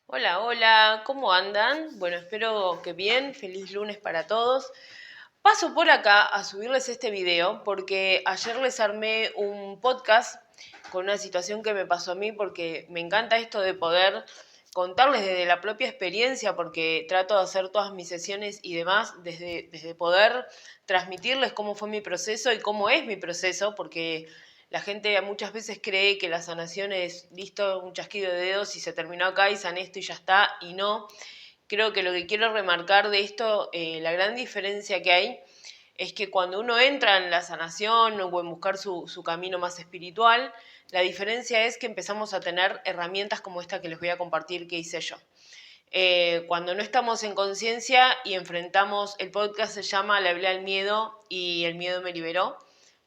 Hola, hola, ¿cómo andan? Bueno, espero que bien, feliz lunes para todos. Paso por acá a subirles este video porque ayer les armé un podcast con una situación que me pasó a mí porque me encanta esto de poder contarles desde la propia experiencia porque trato de hacer todas mis sesiones y demás desde poder transmitirles cómo fue mi proceso y cómo es mi proceso porque la gente muchas veces cree que la sanación es listo, un chasquido de dedos y se terminó acá y sané esto y ya está, y no. Creo que lo que quiero remarcar de esto, la gran diferencia que hay, es que cuando uno entra en la sanación o en buscar su camino más espiritual, la diferencia es que empezamos a tener herramientas como esta que les voy a compartir que hice yo. Cuando no estamos en conciencia y enfrentamos, el podcast se llama Le hablé al miedo y el miedo me liberó.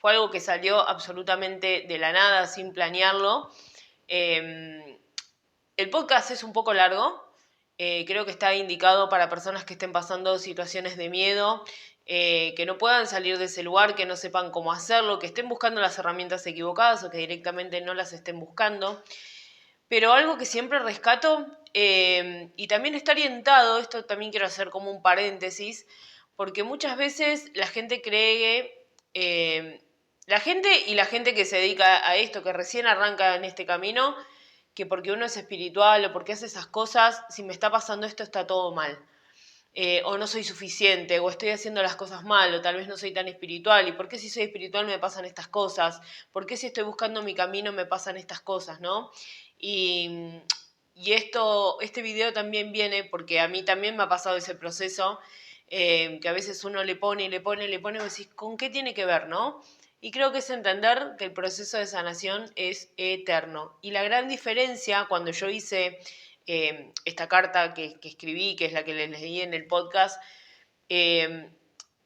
Fue algo que salió absolutamente de la nada, sin planearlo. El podcast es un poco largo, creo que está indicado para personas que estén pasando situaciones de miedo, que no puedan salir de ese lugar, que no sepan cómo hacerlo, que estén buscando las herramientas equivocadas o que directamente no las estén buscando. Pero algo que siempre rescato, y también está orientado, esto también quiero hacer como un paréntesis, porque muchas veces la gente cree, la gente que se dedica a esto, que recién arranca en este camino, que porque uno es espiritual o porque hace esas cosas, si me está pasando esto está todo mal. O no soy suficiente, o estoy haciendo las cosas mal, o tal vez no soy tan espiritual, y por qué si soy espiritual me pasan estas cosas, por qué si estoy buscando mi camino me pasan estas cosas, ¿no? Y, este video también viene porque a mí también me ha pasado ese proceso, que a veces uno le pone y le pone y le pone, y vos decís, ¿con qué tiene que ver, no? Y creo que es entender que el proceso de sanación es eterno. Y la gran diferencia cuando yo hice esta carta que escribí, que es la que les leí en el podcast, eh,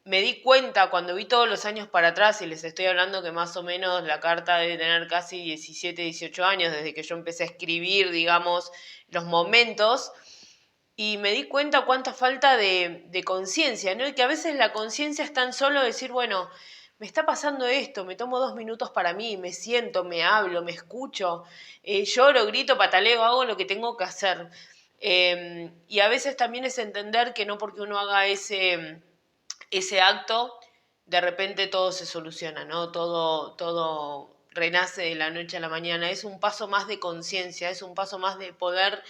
me di cuenta cuando vi todos los años para atrás, y les estoy hablando que más o menos la carta debe tener casi 17, 18 años, desde que yo empecé a escribir, digamos, los momentos, y me di cuenta cuánta falta de conciencia, ¿no? Y que a veces la conciencia es tan solo decir, bueno, me está pasando esto, me tomo 2 minutos para mí, me siento, me hablo, me escucho, lloro, grito, pataleo, hago lo que tengo que hacer. Y a veces también es entender que no porque uno haga ese acto, de repente todo se soluciona, ¿no? Todo renace de la noche a la mañana. Es un paso más de conciencia, es un paso más de poder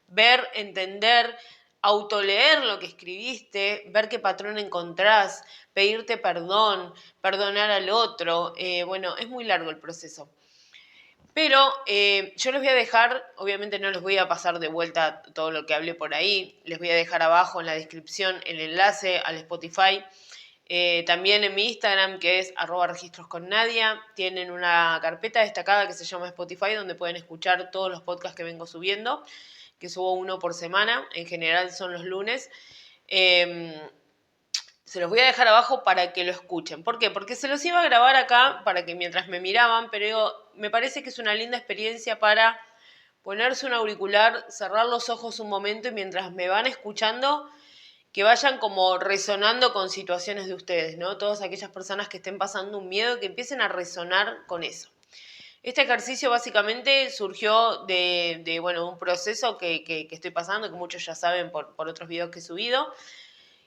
ver, entender, autoleer lo que escribiste, ver qué patrón encontrás, pedirte perdón, perdonar al otro. Bueno, es muy largo el proceso. Pero yo les voy a dejar, obviamente no les voy a pasar de vuelta todo lo que hablé por ahí, les voy a dejar abajo en la descripción el enlace al Spotify. También en mi Instagram, que es @registrosconnadia, tienen una carpeta destacada que se llama Spotify, donde pueden escuchar todos los podcasts que vengo subiendo, que subo uno por semana, en general son los lunes. Se los voy a dejar abajo para que lo escuchen. ¿Por qué? Porque se los iba a grabar acá para que mientras me miraban, pero me parece que es una linda experiencia para ponerse un auricular, cerrar los ojos un momento y mientras me van escuchando, que vayan como resonando con situaciones de ustedes, ¿no? Todas aquellas personas que estén pasando un miedo, que empiecen a resonar con eso. Este ejercicio básicamente surgió de bueno, un proceso que estoy pasando, que muchos ya saben por otros videos que he subido.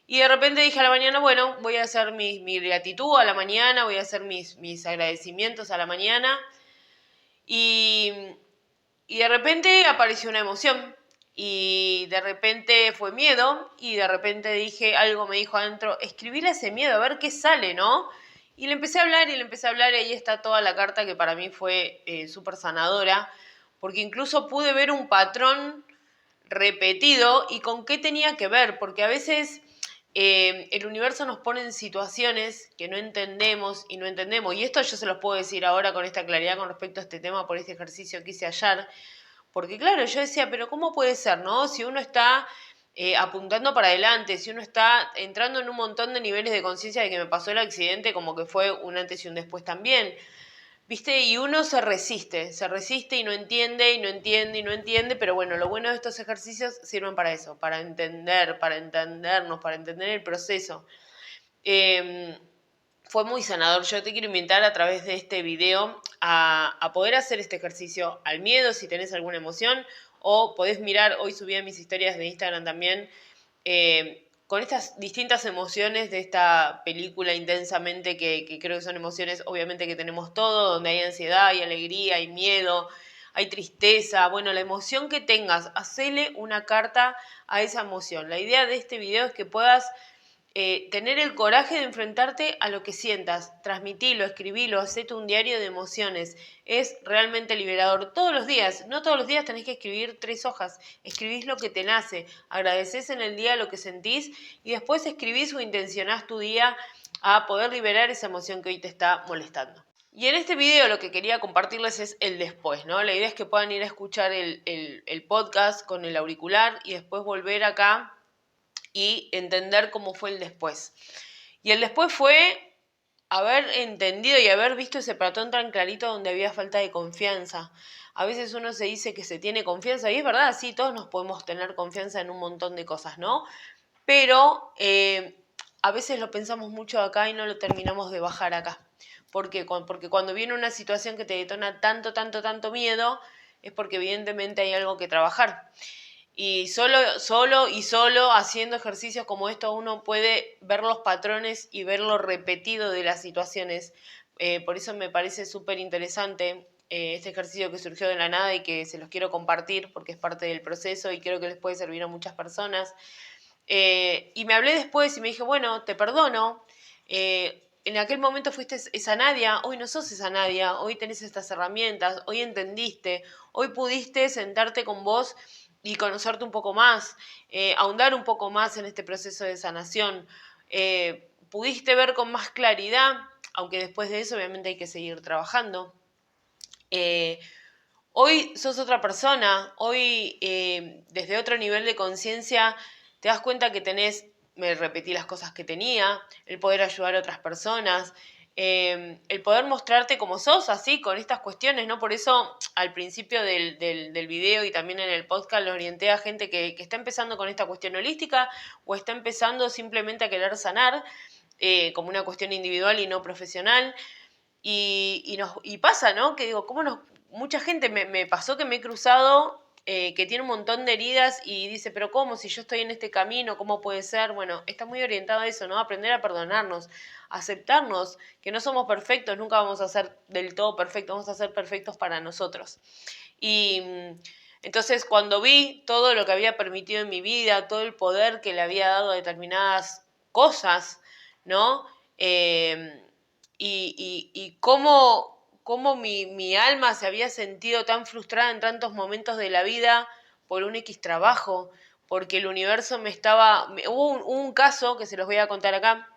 Y de repente dije a la mañana, bueno, voy a hacer mi gratitud a la mañana, voy a hacer mis agradecimientos a la mañana. Y, y de repente apareció una emoción. Y de repente fue miedo. Y de repente dije, algo me dijo adentro, escribile ese miedo, a ver qué sale, ¿no? Y le empecé a hablar y le empecé a hablar y ahí está toda la carta que para mí fue súper sanadora. Porque incluso pude ver un patrón repetido y con qué tenía que ver. Porque a veces el universo nos pone en situaciones que no entendemos y no entendemos. Y esto yo se los puedo decir ahora con esta claridad con respecto a este tema por este ejercicio que hice ayer. Porque claro, yo decía, pero ¿cómo puede ser, no? Si uno está apuntando para adelante, si uno está entrando en un montón de niveles de conciencia de que me pasó el accidente, como que fue un antes y un después también. ¿Viste? Y uno se resiste y no entiende y no entiende y no entiende, pero bueno, lo bueno de estos ejercicios sirven para eso, para entender, para entendernos, para entender el proceso. Eh, Fue muy sanador. Yo te quiero invitar a través de este video a poder hacer este ejercicio al miedo si tenés alguna emoción o podés mirar, hoy subí a mis historias de Instagram también, con estas distintas emociones de esta película intensamente, que creo que son emociones obviamente que tenemos todos, donde hay ansiedad, hay alegría, hay miedo, hay tristeza. Bueno, la emoción que tengas, hacele una carta a esa emoción. La idea de este video es que puedas tener el coraje de enfrentarte a lo que sientas, transmitilo, escribilo, hacete un diario de emociones. Es realmente liberador. Todos los días, no todos los días tenés que escribir 3 hojas, escribís lo que te nace, agradecés en el día lo que sentís y después escribís o intencionás tu día a poder liberar esa emoción que hoy te está molestando. Y en este video lo que quería compartirles es el después, ¿no? La idea es que puedan ir a escuchar el podcast con el auricular y después volver acá y entender cómo fue el después. Y el después fue haber entendido y haber visto ese patrón tan clarito donde había falta de confianza. A veces uno se dice que se tiene confianza, y es verdad, sí, todos nos podemos tener confianza en un montón de cosas, ¿no? Pero a veces lo pensamos mucho acá y no lo terminamos de bajar acá. ¿Por qué? Porque cuando viene una situación que te detona tanto miedo, es porque evidentemente hay algo que trabajar. Y solo haciendo ejercicios como esto uno puede ver los patrones y ver lo repetido de las situaciones. Por eso me parece súper interesante este ejercicio que surgió de la nada y que se los quiero compartir porque es parte del proceso y creo que les puede servir a muchas personas. Y me hablé después y me dije, bueno, te perdono. En aquel momento fuiste esa Nadia, hoy no sos esa Nadia, hoy tenés estas herramientas, hoy entendiste, hoy pudiste sentarte con vos y conocerte un poco más, ahondar un poco más en este proceso de sanación. Pudiste ver con más claridad, aunque después de eso obviamente hay que seguir trabajando. Hoy sos otra persona, hoy desde otro nivel de conciencia te das cuenta que tenés, me repetí las cosas que tenía, el poder ayudar a otras personas, el poder mostrarte como sos, así, con estas cuestiones, ¿no? Por eso al principio del video y también en el podcast lo orienté a gente que está empezando con esta cuestión holística o está empezando simplemente a querer sanar como una cuestión individual y no profesional. Y pasa, ¿no? Que digo, mucha gente me pasó que me he cruzado que tiene un montón de heridas y dice, pero ¿cómo? Si yo estoy en este camino, ¿cómo puede ser? Bueno, está muy orientado a eso, ¿no? Aprender a perdonarnos, aceptarnos, que no somos perfectos, nunca vamos a ser del todo perfectos, vamos a ser perfectos para nosotros. Y entonces cuando vi todo lo que había permitido en mi vida, todo el poder que le había dado a determinadas cosas, ¿no? Y cómo mi alma se había sentido tan frustrada en tantos momentos de la vida por un X trabajo, porque el universo Hubo un caso que se los voy a contar acá.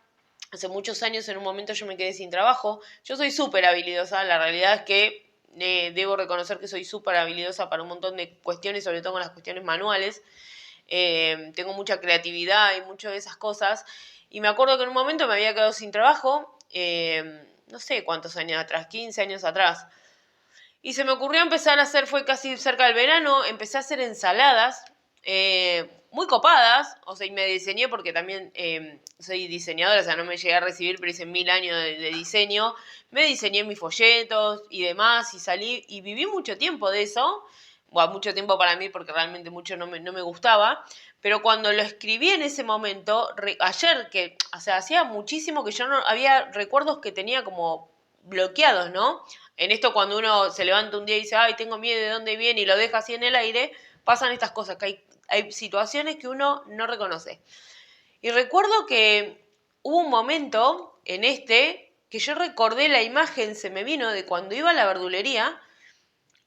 Hace muchos años, en un momento yo me quedé sin trabajo. Yo soy súper habilidosa, la realidad es que debo reconocer que soy súper habilidosa para un montón de cuestiones, sobre todo con las cuestiones manuales. Tengo mucha creatividad y muchas de esas cosas. Y me acuerdo que en un momento me había quedado sin trabajo, no sé cuántos años atrás, 15 años atrás. Y se me ocurrió empezar a hacer, fue casi cerca del verano, empecé a hacer ensaladas muy copadas, o sea, y me diseñé porque también soy diseñadora, o sea, no me llegué a recibir, pero hice 1000 años de diseño. Me diseñé mis folletos y demás, y salí, y viví mucho tiempo de eso. Bueno, mucho tiempo para mí porque realmente mucho no me gustaba, pero cuando lo escribí en ese momento, ayer, que, o sea, hacía muchísimo que yo no, había recuerdos que tenía como bloqueados, ¿no? En esto cuando uno se levanta un día y dice, ay, tengo miedo de dónde viene y lo deja así en el aire, pasan estas cosas, que hay situaciones que uno no reconoce. Y recuerdo que hubo un momento en que yo recordé la imagen, se me vino de cuando iba a la verdulería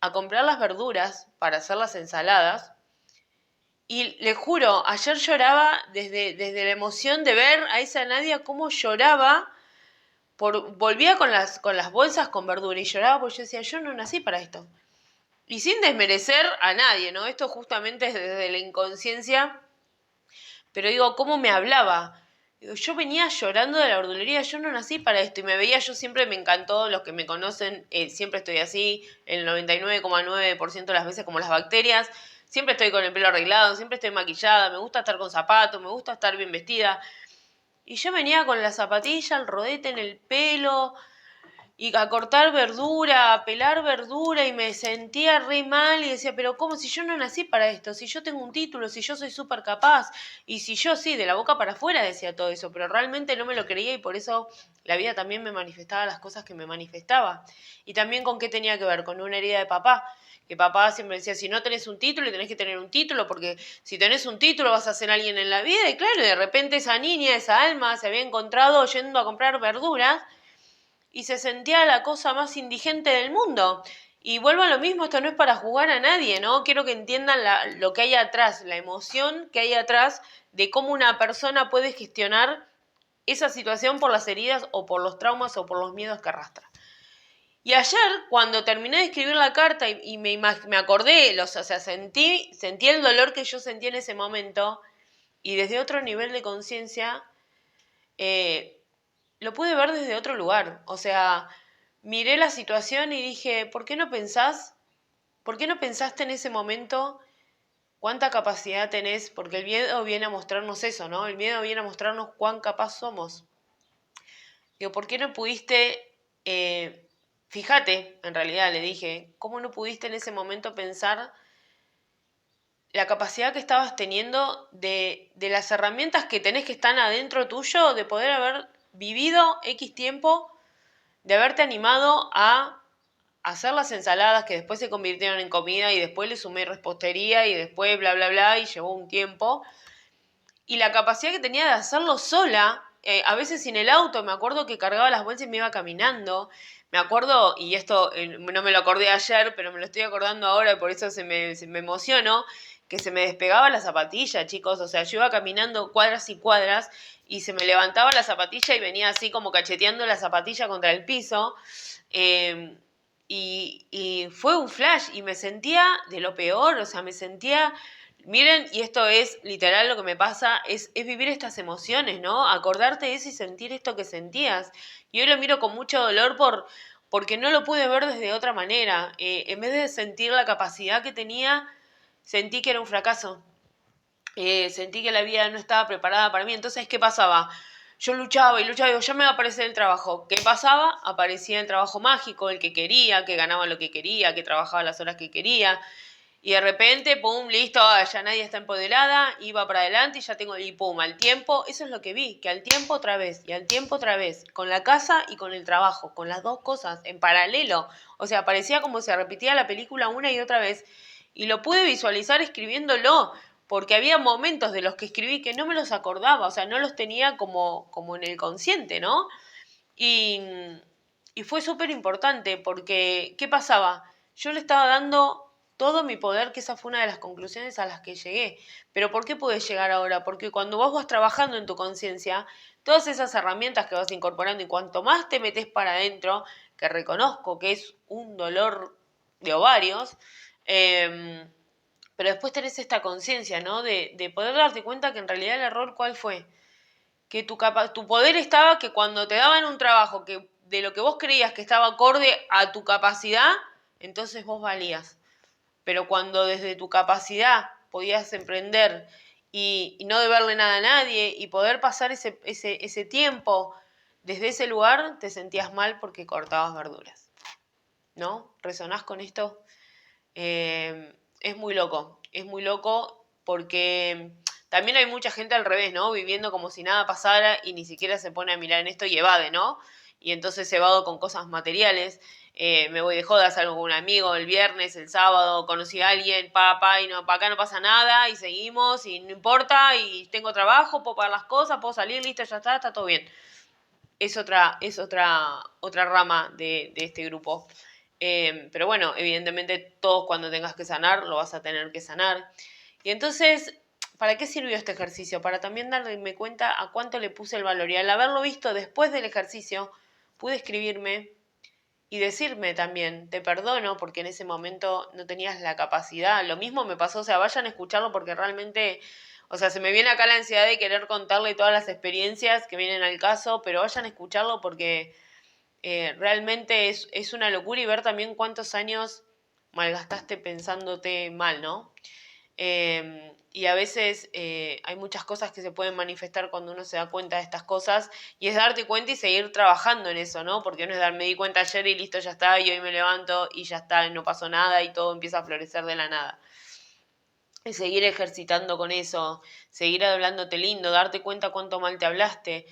a comprar las verduras para hacer las ensaladas. Y le juro, ayer lloraba desde la emoción de ver a esa Nadia cómo lloraba. Volvía con las bolsas con verdura y lloraba porque yo decía, yo no nací para esto. Y sin desmerecer a nadie, ¿no? Esto justamente es desde la inconsciencia. Pero digo, ¿cómo me hablaba? Digo, yo venía llorando de la verdulería, yo no nací para esto. Y me veía, yo siempre me encantó, los que me conocen, siempre estoy así, el 99,9% de las veces como las bacterias. Siempre estoy con el pelo arreglado, siempre estoy maquillada, me gusta estar con zapatos, me gusta estar bien vestida. Y yo venía con la zapatilla, el rodete en el pelo, y a cortar verdura, a pelar verdura y me sentía re mal y decía, pero ¿cómo si yo no nací para esto? Si yo tengo un título, si yo soy súper capaz y si yo sí, de la boca para afuera decía todo eso, pero realmente no me lo creía y por eso la vida también me manifestaba las cosas que me manifestaba. Y también con qué tenía que ver, con una herida de papá, que papá siempre decía, si no tenés un título, tenés que tener un título, porque si tenés un título vas a ser alguien en la vida, y claro, de repente esa niña, esa alma, se había encontrado yendo a comprar verduras, y se sentía la cosa más indigente del mundo. Y vuelvo a lo mismo, esto no es para jugar a nadie, ¿no? Quiero que entiendan lo que hay atrás, la emoción que hay atrás de cómo una persona puede gestionar esa situación por las heridas o por los traumas o por los miedos que arrastra. Y ayer, cuando terminé de escribir la carta y me acordé, o sea, sentí el dolor que yo sentí en ese momento y desde otro nivel de conciencia, lo pude ver desde otro lugar. O sea, miré la situación y dije, ¿por qué no pensás? ¿Por qué no pensaste en ese momento cuánta capacidad tenés? Porque el miedo viene a mostrarnos eso, ¿no? El miedo viene a mostrarnos cuán capaz somos. Digo, ¿por qué no pudiste, fíjate, en realidad le dije, ¿cómo no pudiste en ese momento pensar la capacidad que estabas teniendo de las herramientas que tenés que están adentro tuyo, de poder haber vivido X tiempo, de haberte animado a hacer las ensaladas que después se convirtieron en comida y después le sumé repostería y después bla, bla, bla, y llevó un tiempo. Y la capacidad que tenía de hacerlo sola, a veces sin el auto, me acuerdo que cargaba las bolsas y me iba caminando. Me acuerdo, y esto no me lo acordé ayer, pero me lo estoy acordando ahora y por eso se me emociono, que se me despegaba la zapatilla, chicos. O sea, yo iba caminando cuadras y cuadras y se me levantaba la zapatilla y venía así como cacheteando la zapatilla contra el piso. Y fue un flash y me sentía de lo peor, o sea, me sentía... Miren, y esto es literal lo que me pasa, es vivir estas emociones, ¿no? Acordarte de eso y sentir esto que sentías. Y hoy lo miro con mucho dolor porque no lo pude ver desde otra manera. En vez de sentir la capacidad que tenía, sentí que era un fracaso. Sentí que la vida no estaba preparada para mí. Entonces, ¿qué pasaba? Yo luchaba y luchaba y digo, ya me va a aparecer el trabajo. ¿Qué pasaba? Aparecía el trabajo mágico, el que quería, que ganaba lo que quería, que trabajaba las horas que quería. Y de repente, pum, listo, ya nadie está empoderada, iba para adelante y ya tengo y pum, al tiempo, eso es lo que vi, que al tiempo otra vez, y al tiempo otra vez, con la casa y con el trabajo, con las dos cosas en paralelo. O sea, parecía como se repetía la película una y otra vez. Y lo pude visualizar escribiéndolo, porque había momentos de los que escribí que no me los acordaba, o sea, no los tenía como en el consciente, ¿no? Y, y fue súper importante porque, ¿qué pasaba? Yo le estaba dando todo mi poder, que esa fue una de las conclusiones a las que llegué. Pero ¿por qué pude llegar ahora? Porque cuando vos vas trabajando en tu conciencia, todas esas herramientas que vas incorporando y cuanto más te metes para adentro, que reconozco que es un dolor de ovarios, pero después tenés esta conciencia, ¿no? De poder darte cuenta que en realidad el error, ¿cuál fue? Que tu poder estaba que cuando te daban un trabajo que de lo que vos creías que estaba acorde a tu capacidad, entonces vos valías. Pero cuando desde tu capacidad podías emprender y no deberle nada a nadie y poder pasar ese tiempo desde ese lugar, te sentías mal porque cortabas verduras. ¿No? ¿Resonás con esto? Es muy loco porque también hay mucha gente al revés, ¿no? Viviendo como si nada pasara y ni siquiera se pone a mirar en esto y evade, ¿no? Y entonces evado con cosas materiales. Me voy de joda, salgo con un amigo el viernes, el sábado, conocí a alguien, y no, acá no pasa nada, y seguimos, y no importa, y tengo trabajo, puedo pagar las cosas, puedo salir, listo, ya está todo bien. Es otra rama de este grupo. Pero bueno, evidentemente todos cuando tengas que sanar, lo vas a tener que sanar. Y entonces, ¿para qué sirvió este ejercicio? Para también darme cuenta a cuánto le puse el valor. Y al haberlo visto después del ejercicio, pude escribirme y decirme también, te perdono porque en ese momento no tenías la capacidad. Lo mismo me pasó, o sea, vayan a escucharlo porque realmente, o sea, se me viene acá la ansiedad de querer contarle todas las experiencias que vienen al caso, pero vayan a escucharlo porque realmente es una locura y ver también cuántos años malgastaste pensándote mal, ¿no? Y a veces hay muchas cosas que se pueden manifestar cuando uno se da cuenta de estas cosas, y es darte cuenta y seguir trabajando en eso, ¿no? Porque no es dar, me di cuenta ayer y listo, ya está, y hoy me levanto y ya está, no pasó nada y todo empieza a florecer de la nada. Es seguir ejercitando con eso, seguir hablándote lindo, darte cuenta cuánto mal te hablaste,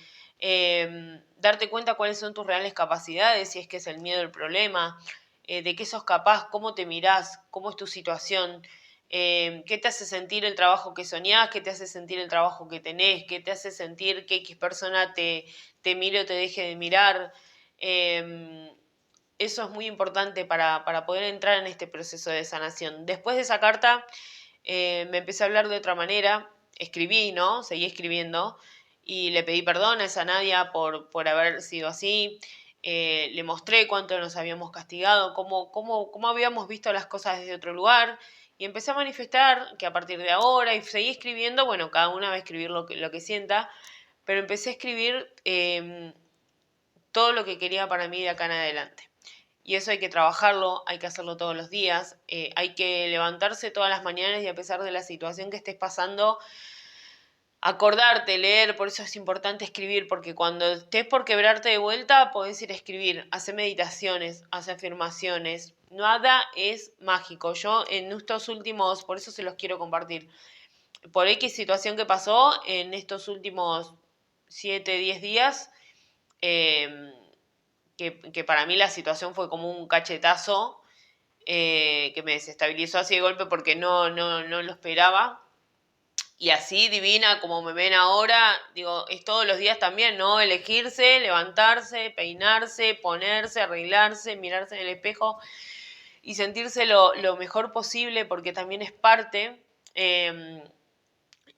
darte cuenta cuáles son tus reales capacidades, si es que es el miedo el problema, de qué sos capaz, cómo te mirás, cómo es tu situación, qué te hace sentir el trabajo que soñás, qué te hace sentir el trabajo que tenés, qué te hace sentir que X persona te mire o te deje de mirar. Eso es muy importante para poder entrar en este proceso de sanación. Después de esa carta me empecé a hablar de otra manera, escribí, ¿no? Seguí escribiendo y le pedí perdón a esa Nadia por haber sido así. Le mostré cuánto nos habíamos castigado, cómo habíamos visto las cosas desde otro lugar, y empecé a manifestar que a partir de ahora, y seguí escribiendo, bueno, cada una va a escribir lo que sienta, pero empecé a escribir todo lo que quería para mí de acá en adelante. Y eso hay que trabajarlo, hay que hacerlo todos los días, hay que levantarse todas las mañanas y a pesar de la situación que estés pasando, acordarte, leer. Por eso es importante escribir, porque cuando estés por quebrarte de vuelta, podés ir a escribir, hacer meditaciones, hacer afirmaciones. Nada es mágico. Yo en estos últimos, por eso se los quiero compartir, por X situación que pasó en estos últimos 7, 10 días, que para mí la situación fue como un cachetazo, que me desestabilizó así de golpe porque no lo esperaba. Y así divina como me ven ahora, digo, es todos los días también, ¿no? Elegirse, levantarse, peinarse, ponerse, arreglarse, mirarse en el espejo y sentirse lo mejor posible, porque también es parte.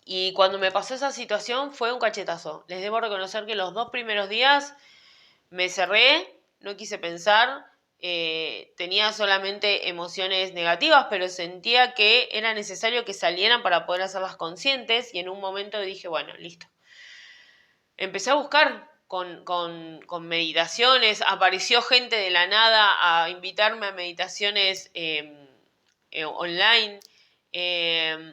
Y cuando me pasó esa situación fue un cachetazo. Les debo reconocer que los 2 primeros días me cerré, no quise pensar, tenía solamente emociones negativas, pero sentía que era necesario que salieran para poder hacerlas conscientes, y en un momento dije, bueno, listo. Empecé a buscar con meditaciones, apareció gente de la nada a invitarme a meditaciones online.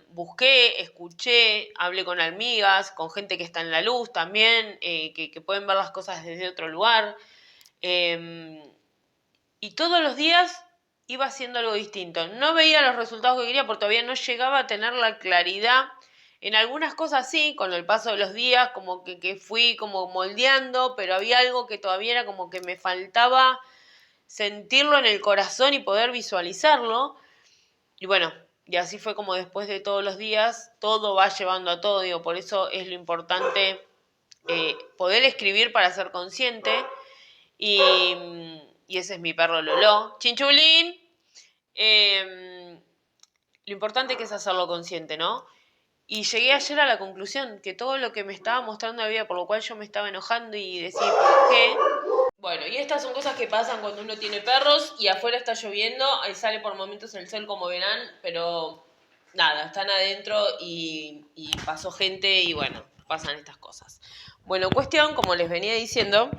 Busqué, escuché, hablé con amigas, con gente que está en la luz también, que pueden ver las cosas desde otro lugar. Y todos los días iba haciendo algo distinto. No veía los resultados que quería porque todavía no llegaba a tener la claridad. En algunas cosas sí, con el paso de los días, como que fui como moldeando, pero había algo que todavía era como que me faltaba sentirlo en el corazón y poder visualizarlo. Y bueno, y así fue como después de todos los días, todo va llevando a todo, digo, por eso es lo importante poder escribir para ser consciente. Y ese es mi perro Lolo. ¡Chinchulín! Lo importante que es hacerlo consciente, ¿no? Y llegué ayer a la conclusión que todo lo que me estaba mostrando la vida, por lo cual yo me estaba enojando y decía, ¿por qué? Bueno, y estas son cosas que pasan cuando uno tiene perros y afuera está lloviendo, ahí sale por momentos el sol como verán, pero nada, están adentro y pasó gente y bueno, pasan estas cosas. Bueno, cuestión, como les venía diciendo,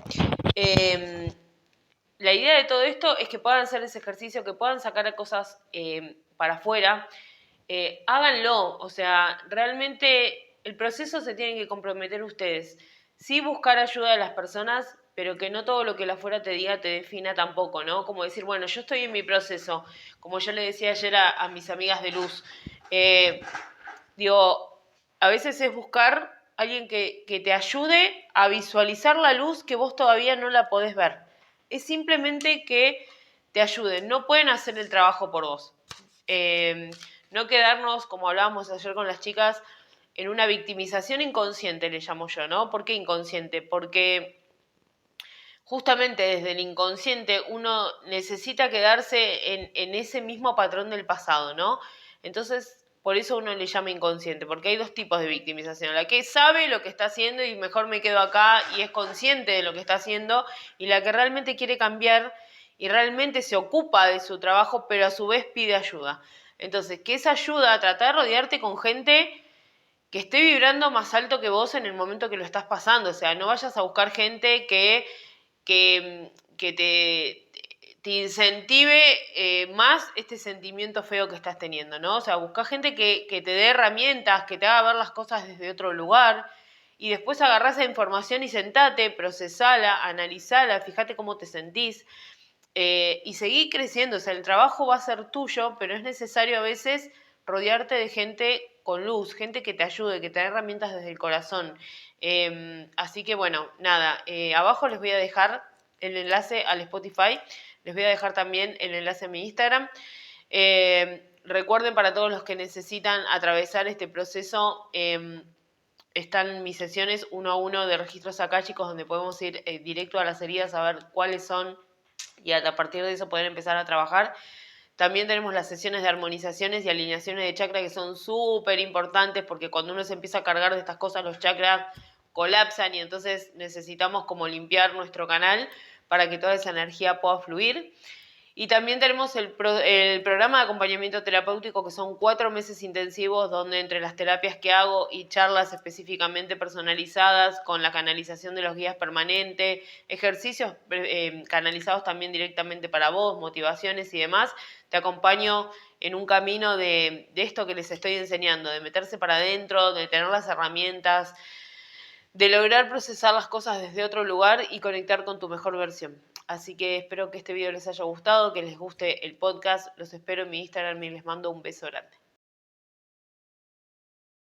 la idea de todo esto es que puedan hacer ese ejercicio, que puedan sacar cosas para afuera. Háganlo, o sea, realmente el proceso se tienen que comprometer ustedes. Sí, buscar ayuda de las personas, pero que no todo lo que la afuera te diga te defina tampoco, ¿no? Como decir, bueno, yo estoy en mi proceso, como yo le decía ayer a mis amigas de luz. Digo, a veces es buscar a alguien que te ayude a visualizar la luz que vos todavía no la podés ver. Es simplemente que te ayuden, no pueden hacer el trabajo por vos. No quedarnos, como hablábamos ayer con las chicas, en una victimización inconsciente, le llamo yo, ¿no? ¿Por qué inconsciente? Porque justamente desde el inconsciente uno necesita quedarse en ese mismo patrón del pasado, ¿no? Entonces, por eso uno le llama inconsciente, porque hay 2 tipos de victimización. La que sabe lo que está haciendo y mejor me quedo acá y es consciente de lo que está haciendo, y la que realmente quiere cambiar y realmente se ocupa de su trabajo, pero a su vez pide ayuda. Entonces, ¿qué es ayuda? Tratar de rodearte con gente que esté vibrando más alto que vos en el momento que lo estás pasando. O sea, no vayas a buscar gente que te incentive más este sentimiento feo que estás teniendo, ¿no? O sea, busca gente que te dé herramientas, que te haga ver las cosas desde otro lugar, y después agarrá esa información y sentate, procesala, analizala, fíjate cómo te sentís, y seguí creciendo. O sea, el trabajo va a ser tuyo, pero es necesario a veces rodearte de gente con luz, gente que te ayude, que te dé herramientas desde el corazón. Así que bueno, nada, abajo les voy a dejar el enlace al Spotify, les voy a dejar también el enlace a mi Instagram. Recuerden, para todos los que necesitan atravesar este proceso, están mis sesiones 1 a 1 de registros akáshicos, donde podemos ir directo a las heridas a ver cuáles son, y a partir de eso poder empezar a trabajar. También tenemos las sesiones de armonizaciones y alineaciones de chakra, que son súper importantes, porque cuando uno se empieza a cargar de estas cosas, los chakras colapsan, y entonces necesitamos como limpiar nuestro canal para que toda esa energía pueda fluir. Y también tenemos el programa de acompañamiento terapéutico, que son 4 meses intensivos, donde entre las terapias que hago y charlas específicamente personalizadas con la canalización de los guías permanente, ejercicios canalizados también directamente para vos, motivaciones y demás, te acompaño en un camino de esto que les estoy enseñando, de meterse para adentro, de tener las herramientas, de lograr procesar las cosas desde otro lugar y conectar con tu mejor versión. Así que espero que este video les haya gustado, que les guste el podcast. Los espero en mi Instagram y les mando un beso grande.